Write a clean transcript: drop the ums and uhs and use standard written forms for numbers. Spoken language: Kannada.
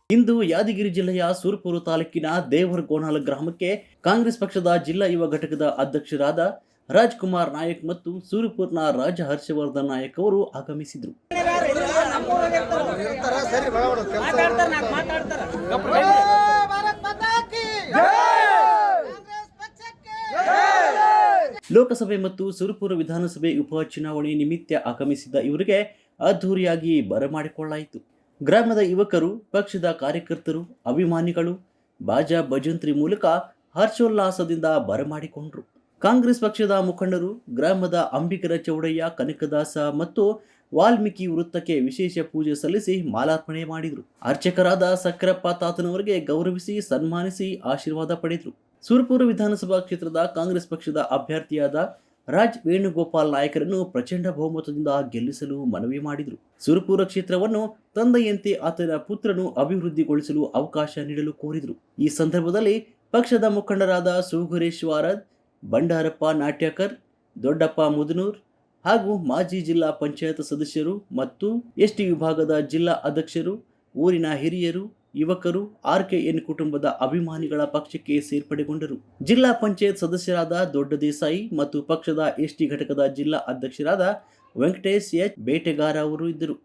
ಇಂದು ಯಾದಗಿರಿ ಜಿಲ್ಲೆಯ ಸೂರಪುರ ತಾಲೂಕಿನ ದೇವರಗೋನಾಳ ಗ್ರಾಮಕ್ಕೆ ಕಾಂಗ್ರೆಸ್ ಪಕ್ಷದ ಜಿಲ್ಲಾ ಯುವ ಘಟಕದ ಅಧ್ಯಕ್ಷರಾದ ರಾಜ್ಕುಮಾರ್ ನಾಯಕ್ ಮತ್ತು ಸೂರಪುರ್ನ ರಾಜ ಹರ್ಷವರ್ಧನ್ ನಾಯಕ್ ಅವರು ಆಗಮಿಸಿದರು. ಲೋಕಸಭೆ ಮತ್ತು ಸೂರಪುರ ವಿಧಾನಸಭೆ ಉಪಚುನಾವಣೆ ನಿಮಿತ್ತ ಆಗಮಿಸಿದ್ದ ಇವರಿಗೆ ಅದ್ದೂರಿಯಾಗಿ ಬರಮಾಡಿಕೊಳ್ಳಲಾಯಿತು. ಗ್ರಾಮದ ಯುವಕರು, ಪಕ್ಷದ ಕಾರ್ಯಕರ್ತರು, ಅಭಿಮಾನಿಗಳು ಬಾಜಾ ಭಜಂತ್ರಿ ಮೂಲಕ ಹರ್ಷೋಲ್ಲಾಸದಿಂದ ಬರಮಾಡಿಕೊಂಡರು. ಕಾಂಗ್ರೆಸ್ ಪಕ್ಷದ ಮುಖಂಡರು ಗ್ರಾಮದ ಅಂಬಿಗರ ಚೌಡಯ್ಯ, ಕನಕದಾಸ ಮತ್ತು ವಾಲ್ಮೀಕಿ ವೃತ್ತಕ್ಕೆ ವಿಶೇಷ ಪೂಜೆ ಸಲ್ಲಿಸಿ ಮಾಲಾರ್ಪಣೆ ಮಾಡಿದರು. ಅರ್ಚಕರಾದ ಸಕ್ಕರಪ್ಪ ತಾತನವರಿಗೆ ಗೌರವಿಸಿ ಸನ್ಮಾನಿಸಿ ಆಶೀರ್ವಾದ ಪಡೆದರು. ಸೂರಪುರ ವಿಧಾನಸಭಾ ಕ್ಷೇತ್ರದ ಕಾಂಗ್ರೆಸ್ ಪಕ್ಷದ ಅಭ್ಯರ್ಥಿಯಾದ ರಾಜ್ ವೇಣುಗೋಪಾಲ್ ನಾಯಕರನ್ನು ಪ್ರಚಂಡ ಬಹುಮತದಿಂದ ಗೆಲ್ಲಿಸಲು ಮನವಿ ಮಾಡಿದರು. ಸೂರಪುರ ಕ್ಷೇತ್ರವನ್ನು ತಂದೆಯಂತೆ ಆತನ ಪುತ್ರನು ಅಭಿವೃದ್ಧಿಗೊಳಿಸಲು ಅವಕಾಶ ನೀಡಲು ಕೋರಿದರು. ಈ ಸಂದರ್ಭದಲ್ಲಿ ಪಕ್ಷದ ಮುಖಂಡರಾದ ಸೂಗುರೇಶ್ವರ, ಬಂಡಾರಪ್ಪ ನಾಟ್ಯಕರ್, ದೊಡ್ಡಪ್ಪ ಮುದನೂರ್ ಹಾಗೂ ಮಾಜಿ ಜಿಲ್ಲಾ ಪಂಚಾಯತ್ ಸದಸ್ಯರು ಮತ್ತು ಎಸ್ಟಿ ವಿಭಾಗದ ಜಿಲ್ಲಾ ಅಧ್ಯಕ್ಷರು, ಊರಿನ ಹಿರಿಯರು, ಯುವಕರು, RKN ಕುಟುಂಬದ ಅಭಿಮಾನಿಗಳ ಪಕ್ಷಕ್ಕೆ ಸೇರ್ಪಡೆಗೊಂಡರು. ಜಿಲ್ಲಾ ಪಂಚಾಯತ್ ಸದಸ್ಯರಾದ ದೊಡ್ಡ ದೇಸಾಯಿ ಮತ್ತು ಪಕ್ಷದ ಎಸ್ಟಿ ಘಟಕದ ಜಿಲ್ಲಾ ಅಧ್ಯಕ್ಷರಾದ ವೆಂಕಟೇಶ್ H. ಬೇಟೆಗಾರ ಅವರು ಇದ್ದರು.